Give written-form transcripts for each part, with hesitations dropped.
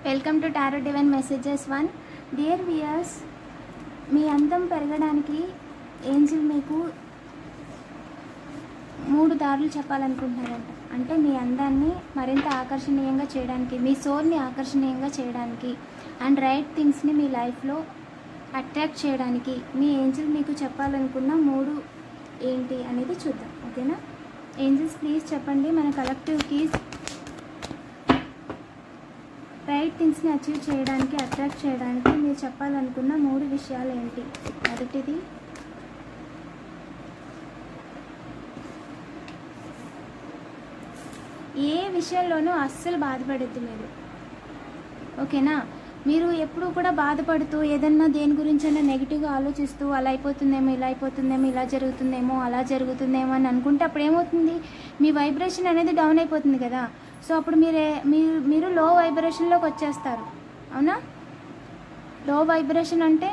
Welcome to tarot divine messages 1. Dear viewers, మీ అందం పెరగడానికి ఏంజిల్ మీకు 3 దారులు చెప్పాలనుకుంటున్నారంట. అంటే మీ అందాన్ని మరింత ఆకర్షణీయంగా చేయడానికి, మీ సోల్ని ఆకర్షణీయంగా చేయడానికి అండ్ రైట్ థింగ్స్ని మీ లైఫ్లో అట్రాక్ట్ చేయడానికి మీ ఏంజిల్ మీకు చెప్పాలనుకున్న 3 ఏంటి అనేది చూద్దాం. ఓకేనా? ఏంజిల్స్ ప్లీజ్ చెప్పండి. మన కలెక్టివ్కి రైట్ థింగ్స్ని అచీవ్ చేయడానికి, అట్రాక్ట్ చేయడానికి మీరు చెప్పాలనుకున్న 3 విషయాలు ఏంటి? మొదటిది, ఏ విషయంలోనూ అస్సలు బాధపడద్దు మీరు. ఓకేనా? మీరు ఎప్పుడు కూడా బాధపడుతూ ఏదన్నా దేని గురించైనా నెగిటివ్గా ఆలోచిస్తూ అలా అయిపోతుందేమో, ఇలా అయిపోతుందేమో, ఇలా జరుగుతుందేమో, అలా జరుగుతుందేమో అని అనుకుంటే అప్పుడు ఏమవుతుంది? మీ వైబ్రేషన్ అనేది డౌన్ అయిపోతుంది కదా. సో అప్పుడు మీరు లో వైబ్రేషన్లోకి వచ్చేస్తారు. అవునా? లో వైబ్రేషన్ అంటే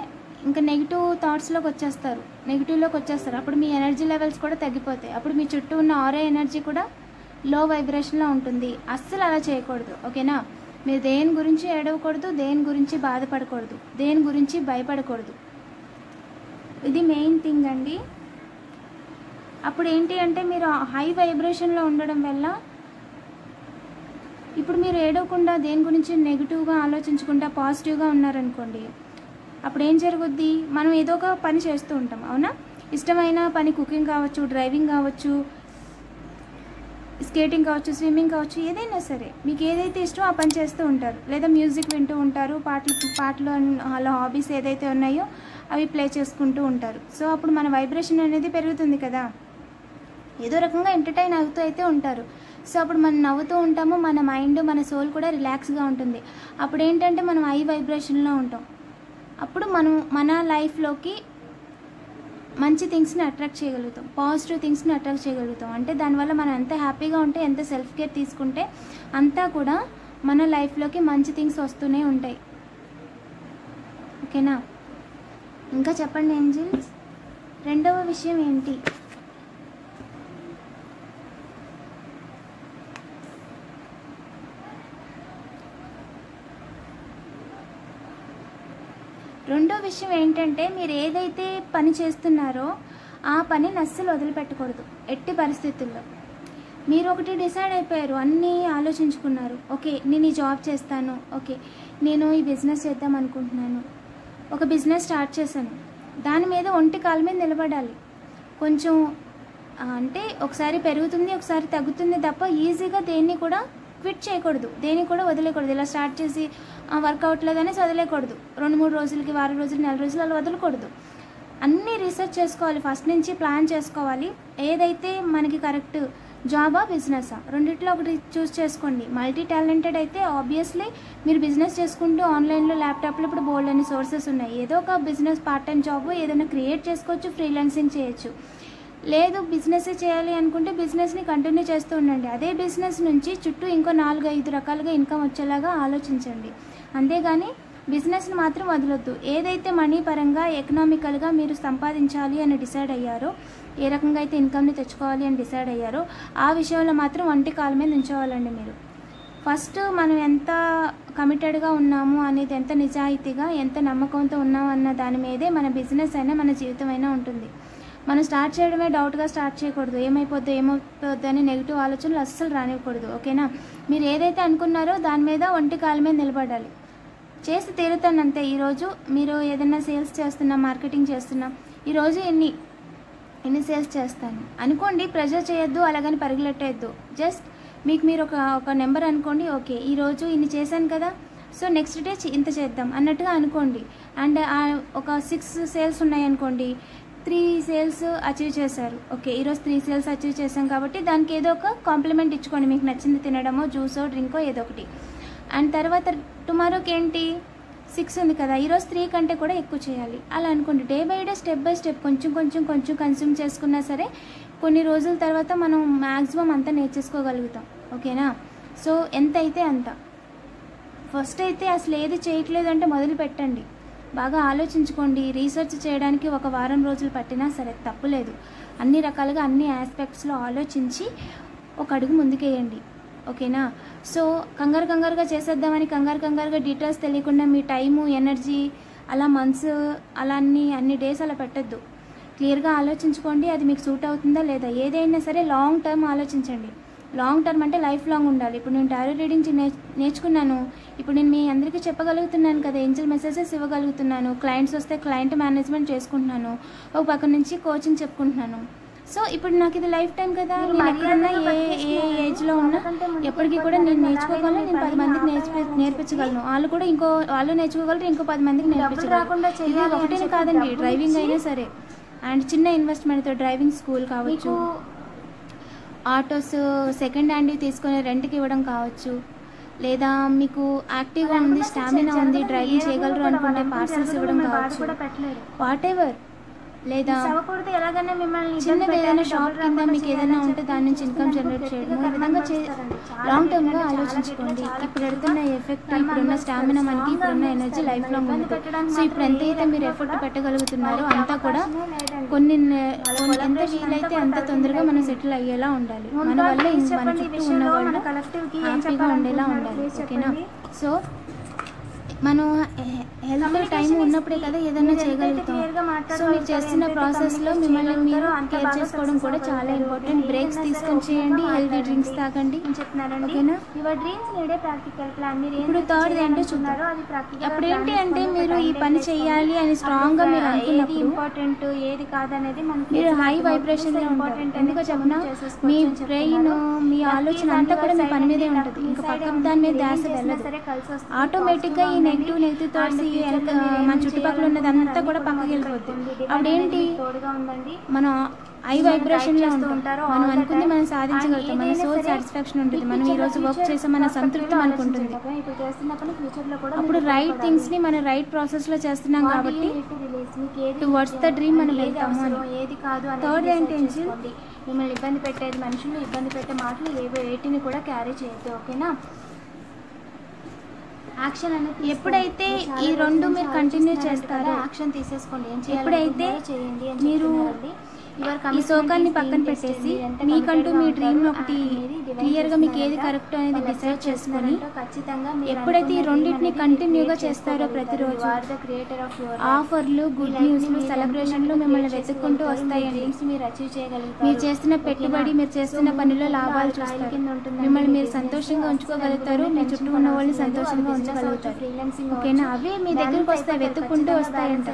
ఇంకా నెగిటివ్ థాట్స్లోకి వచ్చేస్తారు, నెగిటివ్లోకి వచ్చేస్తారు. అప్పుడు మీ ఎనర్జీ లెవెల్స్ కూడా తగ్గిపోతాయి. అప్పుడు మీ చుట్టూ ఉన్న ఆరే ఎనర్జీ కూడా లో వైబ్రేషన్లో ఉంటుంది. అస్సలు అలా చేయకూడదు. ఓకేనా? మీరు దేని గురించి ఏడవకూడదు, దేని గురించి బాధపడకూడదు, దేని గురించి భయపడకూడదు. ఇది మెయిన్ థింగ్ అండి. అప్పుడు ఏంటి అంటే మీరు హై వైబ్రేషన్లో ఉండడం వల్ల ఇప్పుడు మీరు ఏడవకుండా దేని గురించి నెగిటివ్గా ఆలోచించకుండా పాజిటివ్గా ఉన్నారనుకోండి, అప్పుడు ఏం జరుగుద్ది? మనం ఏదో ఒక పని చేస్తూ ఉంటాం. అవునా? ఇష్టమైన పని కుకింగ్ కావచ్చు, డ్రైవింగ్ కావచ్చు, స్కేటింగ్ కావచ్చు, స్విమ్మింగ్ కావచ్చు, ఏదైనా సరే మీకు ఏదైతే ఇష్టమో ఆ పని చేస్తూ ఉంటారు. లేదా మ్యూజిక్ వింటూ ఉంటారు, పాటలు అలా హాబీస్ ఏదైతే ఉన్నాయో అవి ప్లే చేసుకుంటూ ఉంటారు. సో అప్పుడు మన వైబ్రేషన్ అనేది పెరుగుతుంది కదా. ఏదో రకంగా ఎంటర్టైన్ అవుతూ అయితే ఉంటారు. సో అప్పుడు మనం నవ్వుతూ ఉంటాము, మన మైండ్, మన సోల్ కూడా రిలాక్స్గా ఉంటుంది. అప్పుడు ఏంటంటే మనం హై వైబ్రేషన్లో ఉంటాం. అప్పుడు మనం మన లైఫ్లోకి మంచి థింగ్స్ని అట్రాక్ట్ చేయగలుగుతాం, పాజిటివ్ థింగ్స్ని అట్రాక్ట్ చేయగలుగుతాం. అంటే దానివల్ల మనం ఎంత హ్యాపీగా ఉంటే, ఎంత సెల్ఫ్ కేర్ తీసుకుంటే అంతా కూడా మన లైఫ్లోకి మంచి థింగ్స్ వస్తూనే ఉంటాయి. ఓకేనా? ఇంకా చెప్పండి ఏంజిల్స్. రెండవ విషయం ఏంటి? రెండో విషయం ఏంటంటే మీరు ఏదైతే పని చేస్తున్నారో ఆ పనిని అస్సలు వదిలిపెట్టకూడదు ఎట్టి పరిస్థితుల్లో. మీరు ఒకటి డిసైడ్ అయిపోయారు, అన్నీ ఆలోచించుకున్నారు. ఓకే, నేను ఈ జాబ్ చేస్తాను, ఓకే నేను ఈ బిజినెస్ చేద్దాం అనుకుంటున్నాను, ఒక బిజినెస్ స్టార్ట్ చేశాను, దాని మీద ఒంటి కాలు మీద నిలబడాలి. కొంచెం అంటే ఒకసారి పెరుగుతుంది, ఒకసారి తగ్గుతుంది తప్ప ఈజీగా దేన్ని కూడా క్విట్ చేయకూడదు, దేన్ని కూడా వదిలేయకూడదు. ఇలా స్టార్ట్ చేసి వర్కౌట్ లేదనేసి వదిలేయకూడదు. 2-3 రోజులకి, వారం రోజులు, 4 రోజులు అలా వదలకూడదు. అన్నీ రీసెర్చ్ చేసుకోవాలి, ఫస్ట్ నుంచి ప్లాన్ చేసుకోవాలి. ఏదైతే మనకి కరెక్ట్, జాబా బిజినెసా, రెండిట్లో ఒకటి చూస్ చేసుకోండి. మల్టీ టాలెంటెడ్ అయితే ఆబ్వియస్లీ మీరు బిజినెస్ చేసుకుంటూ ఆన్లైన్లో, ల్యాప్టాప్లో ఇప్పుడు బోల్డ్ అన్ని సోర్సెస్ ఉన్నాయి. ఏదో ఒక బిజినెస్, పార్ట్ టైం జాబ్ ఏదైనా క్రియేట్ చేసుకోవచ్చు, ఫ్రీలాన్సింగ్ చేయొచ్చు. లేదు బిజినెస్ చేయాలి అనుకుంటే బిజినెస్ని కంటిన్యూ చేస్తూ ఉండండి. అదే బిజినెస్ నుంచి చుట్టూ ఇంకో 4-5 రకాలుగా ఇన్కమ్ వచ్చేలాగా ఆలోచించండి. అంతేగాని బిజినెస్ని మాత్రం వదలొద్దు. ఏదైతే మనీ పరంగా, ఎకనామికల్గా మీరు సంపాదించాలి అని డిసైడ్ అయ్యారో, ఏ రకంగా అయితే ఇన్కమ్ని తెచ్చుకోవాలి అని డిసైడ్ అయ్యారో ఆ విషయంలో మాత్రం ఒంటి కాలు మీద ఉంచోవాలండి మీరు. ఫస్ట్ మనం ఎంత కమిటెడ్గా ఉన్నాము అనేది, ఎంత నిజాయితీగా, ఎంత నమ్మకంతో ఉన్నాము అన్న దాని మీదే మన బిజినెస్ అయినా, మన జీవితం అయినా ఉంటుంది. మనం స్టార్ట్ చేయడమే డౌట్గా స్టార్ట్ చేయకూడదు. ఏమైపోద్దో అని నెగిటివ్ ఆలోచనలు అస్సలు రానివ్వకూడదు. ఓకేనా? మీరు ఏదైతే అనుకున్నారో దాని మీద ఒంటి కాలు మీద నిలబడాలి. చేసి తీరుతాను అంతే. ఈరోజు మీరు ఏదైనా సేల్స్ చేస్తున్నా, మార్కెటింగ్ చేస్తున్నా, ఈరోజు ఎన్ని సేల్స్ చేస్తాను అనుకోండి. ప్రెజర్ చేయొద్దు, అలాగని పరుగులెట్టేయద్దు. జస్ట్ మీరు ఒక నెంబర్ అనుకోండి. ఓకే ఈరోజు ఇన్ని చేశాను కదా, సో నెక్స్ట్ డే ఇంత చేద్దాం అన్నట్టుగా అనుకోండి. అండ్ ఒక 6 సేల్స్ ఉన్నాయనుకోండి, 3 సేల్స్ అచీవ్ చేశారు. ఓకే ఈరోజు 3 సేల్స్ అచీవ్ చేశాం కాబట్టి దానికి ఏదో ఒక కాంప్లిమెంట్ ఇచ్చుకోండి. మీకు నచ్చింది తినడమో, జ్యూసో, డ్రింకో ఏదో ఒకటి. అండ్ తర్వాత టుమారోకి ఏంటి, 6 ఉంది కదా, ఈరోజు 3 కంటే కూడా ఎక్కువ చేయాలి అలా అనుకోండి. Day by day, step by step కొంచెం కన్స్యూమ్ చేసుకున్నా సరే కొన్ని రోజుల తర్వాత మనం మ్యాక్సిమం అంతా నేర్చేసుకోగలుగుతాం. ఓకేనా? సో ఎంత అయితే అంత. ఫస్ట్ అయితే అసలు ఏది చేయట్లేదు అంటే మొదలు పెట్టండి. బాగా ఆలోచించుకోండి. రీసెర్చ్ చేయడానికి 1 వారం రోజులు పట్టినా సరే తప్పులేదు. అన్ని రకాలుగా, అన్ని ఆస్పెక్ట్స్లో ఆలోచించి ఒక అడుగు ముందుకేయండి. ఓకేనా. సో కంగారుగా చేసేద్దామని కంగారుగా డీటెయిల్స్ తెలియకుండా మీ టైము ఎనర్జీ అలా మంత్స్ అలా అన్ని డేస్ అలా పెట్టద్దు. క్లియర్గా ఆలోచించుకోండి, అది మీకు సూట్ అవుతుందా లేదా. ఏదైనా సరే లాంగ్ టర్మ్ ఆలోచించండి. లాంగ్ టర్మ్ అంటే లైఫ్ లాంగ్ ఉండాలి. ఇప్పుడు నేను టారో రీడింగ్ నేర్చుకున్నాను, ఇప్పుడు నేను మీ అందరికీ చెప్పగలుగుతున్నాను కదా, ఏంజెల్ మెసేజెస్ ఇవ్వగలుగుతున్నాను, క్లయింట్స్ వస్తే క్లయింట్ మేనేజ్మెంట్ చేసుకుంటున్నాను, ఒక పక్క నుంచి కోచింగ్ చెప్పుకుంటున్నాను. సో ఇప్పుడు నాకు ఇది లైఫ్ టైం కదా, నేను ఎక్కడున్నా ఏ ఏజ్లో ఉన్నా ఎప్పటికీ కూడా నేను నేర్చుకోగలను, నేను 10 మందికి నేర్పించగలను, వాళ్ళు నేర్చుకోగలరు, ఇంకో 10 మందికి నేర్పించగలరు. ఇది ఒకటే కాదండి, డ్రైవింగ్ అయినా సరే. అండ్ చిన్న ఇన్వెస్ట్మెంట్తో డ్రైవింగ్ స్కూల్ కావచ్చు, ఆటోస్ సెకండ్ హ్యాండ్ తీసుకొని రెంట్కి ఇవ్వడం కావచ్చు, లేదా మీకు యాక్టివ్గా ఉంది, స్టామినా ఉంది, డ్రైవింగ్ చేయగలరు అనుకుంటే పార్సల్స్ ఇవ్వడం కావచ్చు, వాట్ ఎవర్. లేదా చిన్నది ఏదైనా షాప్ కింద మీకు ఏదైనా ఉంటే దాని నుంచి ఇన్కమ్ జనరేట్ చేయడం, ఈ విధంగా లాంగ్ టర్మ్గా ఆలోచించుకోండి. ఇప్పుడు పెడుతున్న ఎఫెక్ట్, ఇప్పుడున్న స్టామినా మనకి, ఇప్పుడున్న ఎనర్జీ లైఫ్ లాంగ్ ఉంది. సో ఇప్పుడు ఎంతైతే మీరు ఎఫెక్ట్ పెట్టగలుగుతున్నారో అంతా కూడా ఎంత వీలైతే అంత తొందరగా మనం సెటిల్ అయ్యేలా ఉండాలి. మన వల్ల మన చుట్టూ ఉన్న వాళ్ళు హ్యాపీగా ఉండేలా ఉండాలి. ఓకేనా. సో మనం హెల్త్ టైం ఉన్నప్పుడే కదా ఏదైనా చేయగలుగుతాం. సో మీరు చేస్తున్న ప్రాసెస్లో మిమ్మల్ని మీరు కేర్ చేసుకోవడం కూడా చాలా ఇంపార్టెంట్. బ్రేక్స్ తీసుకొని చేయండి, హెల్తీ డ్రింక్స్ తాగండి, ఓకేనా. ఇప్పుడు థర్డ్ ఏంటో చూద్దాం. అప్పుడు ఏంటి అంటే మీరు ఈ పని చేయాలి అని స్ట్రాంగ్గా మీరు అనుకున్నప్పుడు ఇంపార్టెంట్ ఏది కాదనేది మీరు హై వైబ్రేషన్లో ఉంటారు. ఎందుకో చెప్పినా మీ బ్రెయిన్, మీ ఆలోచన అంతా కూడా మీ పని మీదే ఉంటుంది. ఇంకా పక్క దాని మీద ధ్యాస వెళ్ళదు. ఆటోమేటిక్గా ఈ నెగిటివ్ థాట్స్ మన చుట్టుపక్కల ఉన్నదంతా కూడా పక్కకి వెళ్ళిపోతుంది. అప్పుడేంటి, మనం హై వైబ్రేషన్లో ఉంటారు, మనం అనుకుంది మనం సాధించగలుగుతాం, మన సోల్ సాటిస్ఫాక్షన్ ఉంటుంది, మనం ఈరోజు వర్క్ చేసే మన సంతృప్తి మనకు ఉంటుంది. అప్పుడు రైట్ థింగ్స్ని మనం రైట్ ప్రాసెస్లో చేస్తున్నాం కాబట్టి టువర్డ్స్ ద డ్రీమ్ మనం వెళ్తాము అని. థర్డ్ ఏంటి, మిమ్మల్ని ఇబ్బంది పెట్టేది మనుషులు, ఇబ్బంది పెట్టే మాటలు వేటిని కూడా క్యారీ చేయొద్దు. ఓకేనా. యాక్షన్ అనేది ఎప్పుడైతే ఈ రెండు మీరు కంటిన్యూ చేస్తారో యాక్షన్ తీసేసుకోండి. ఎప్పుడైతే మీరు ఈ శోకాన్ని పక్కన పెట్టేసి మీకంటూ మీ డ్రీమ్ ఒకటి క్లియర్గా మీకు ఏది కరెక్ట్ అనేది డిసైడ్ చేసుకొని ఎప్పుడైతే ఈ రెండింటిని కంటిన్యూగా చేస్తారో ప్రతిరోజు ఆఫర్లు, గుడ్ న్యూస్లు, సెలబ్రేషన్లు మిమ్మల్ని వెతుక్కుంటూ వస్తాయండి. మీరు చేస్తున్న పెట్టుబడి, మీరు చేస్తున్న పనిలో లాభాలు చూస్తారు, మిమ్మల్ని మీరు సంతోషంగా ఉంచుకోగలుగుతారు, మీ చుట్టూ ఉన్న వాళ్ళని సంతోషంగా ఉంచగలుగుతారు. ఓకేనా. అవే మీ దగ్గరకు వస్తాయి, వెతుక్కుంటూ వస్తాయంట.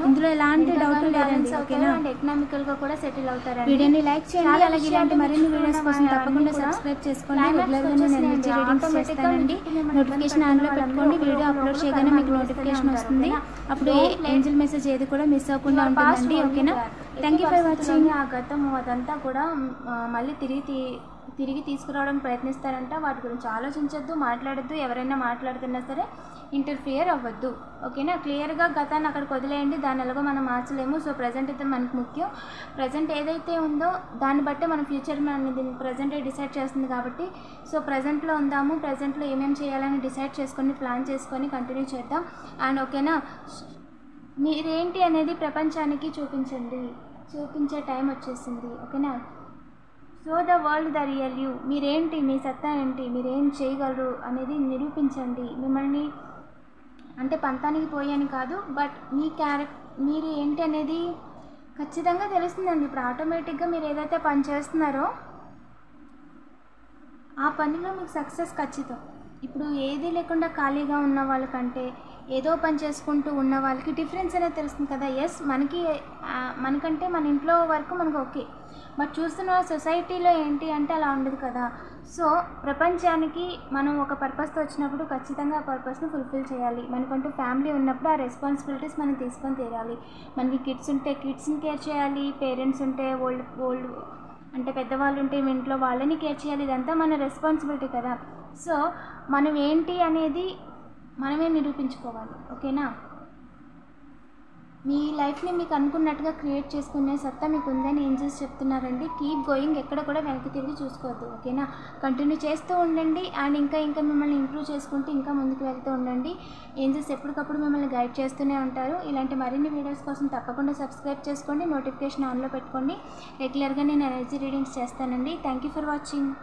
ఇందులో ఎలాంటి డౌట్ లేదండి. ఓకేనా. ఎకనామికల్గా కూడా సెటిల్ అవుతారు. వీడియోని లైక్ చేయండి, అలాగే ఇలాంటి మరిన్ని వీడియోస్ కోసం తప్పకుండా సబ్స్క్రైబ్ చేసుకోండి. రెగ్యులర్గా నేను ఎనర్జీ రీడింగ్స్ చేస్తానండి. నోటిఫికేషన్ ఆన్లో పెట్టుకోండి. వీడియో అప్లోడ్ చేయగానే మీకు నోటిఫికేషన్ వస్తుంది. అప్పుడు ఏంజెల్ మెసేజ్ ఏది కూడా మిస్ అవ్వకుండా ఉంటుందండి. ఓకేనా. Thank you for watching. ఆ గతం అదంతా కూడా మళ్ళీ తిరిగి తీసుకురావడానికి ప్రయత్నిస్తారంట. వాటి గురించి ఆలోచించొద్దు, మాట్లాడద్దు. ఎవరైనా మాట్లాడుతున్నా సరే ఇంటర్ఫియర్ అవ్వద్దు. ఓకేనా. క్లియర్గా గతాన్ని అక్కడికి వదిలేయండి, దాని ఎలాగో మనం మార్చలేము. సో ప్రజెంట్ అయితే మనకు ముఖ్యం. ప్రజెంట్ ఏదైతే ఉందో దాన్ని బట్టే మన ఫ్యూచర్ అనేది ప్రజెంటే డిసైడ్ చేస్తుంది కాబట్టి సో ప్రజెంట్లో ఉందాము, ప్రజెంట్లో ఏమేమి చేయాలని డిసైడ్ చేసుకొని ప్లాన్ చేసుకొని కంటిన్యూ చేద్దాం. అండ్ ఓకేనా, మీరేంటి అనేది ప్రపంచానికి చూపించే టైం వచ్చేసింది. ఓకేనా. So the world the real you. మీరేంటి, మీ సత్తా ఏంటి, మీరేం చేయగలరు అనేది నిరూపించండి. మిమ్మల్ని అంటే పంతానికి పోయాని కాదు, బట్ మీరు ఏంటి అనేది ఖచ్చితంగా తెలుస్తుందండి. ఇప్పుడు ఆటోమేటిక్గా మీరు ఏదైతే పని చేస్తున్నారో ఆ పనిలో మీకు సక్సెస్ ఖచ్చితం. ఇప్పుడు ఏది లేకుండా ఖాళీగా ఉన్న వాళ్ళకంటే ఏదో పని చేసుకుంటూ ఉన్న వాళ్ళకి డిఫరెన్స్ అనేది తెలుస్తుంది కదా. ఎస్, మనకంటే మన ఇంట్లో వరకు మనకు ఓకే, బట్ చూస్తున్న సొసైటీలో ఏంటి అంటే అలా ఉండదు కదా. సో ప్రపంచానికి మనం ఒక పర్పస్తో వచ్చినప్పుడు ఖచ్చితంగా ఆ పర్పస్ని ఫుల్ఫిల్ చేయాలి. మనకంటూ ఫ్యామిలీ ఉన్నప్పుడు ఆ రెస్పాన్సిబిలిటీస్ మనం తీసుకొని తీరాలి. మనకి కిడ్స్ ఉంటే కిడ్స్ని కేర్ చేయాలి, పేరెంట్స్ ఉంటే ఓల్డ్ అంటే పెద్దవాళ్ళు ఉంటే మీ ఇంట్లో వాళ్ళని కేర్ చేయాలి. ఇదంతా మన రెస్పాన్సిబిలిటీ కదా. సో మనం ఏంటి అనేది మనమే నిరూపించుకోవాలి. ఓకేనా. మీ లైఫ్ని మీకు అనుకున్నట్టుగా క్రియేట్ చేసుకునే సత్తా మీకు ఉందని ఏంజెల్స్ చెప్తున్నారండి. కీప్ గోయింగ్, ఎక్కడ కూడా వెనక్కి తిరిగి చూసుకోవద్దు. ఓకేనా. కంటిన్యూ చేస్తూ ఉండండి. అండ్ ఇంకా మిమ్మల్ని ఇంప్రూవ్ చేసుకుంటూ ఇంకా ముందుకు వెళ్తూ ఉండండి. ఏంజెల్స్ ఎప్పటికప్పుడు మిమ్మల్ని గైడ్ చేస్తూనే ఉంటారు. ఇలాంటి మరిన్ని వీడియోస్ కోసం తప్పకుండా సబ్స్క్రైబ్ చేసుకోండి, నోటిఫికేషన్ ఆన్లో పెట్టుకోండి. రెగ్యులర్గా నేను ఎనర్జీ రీడింగ్స్ చేస్తానండి. Thank you for watching.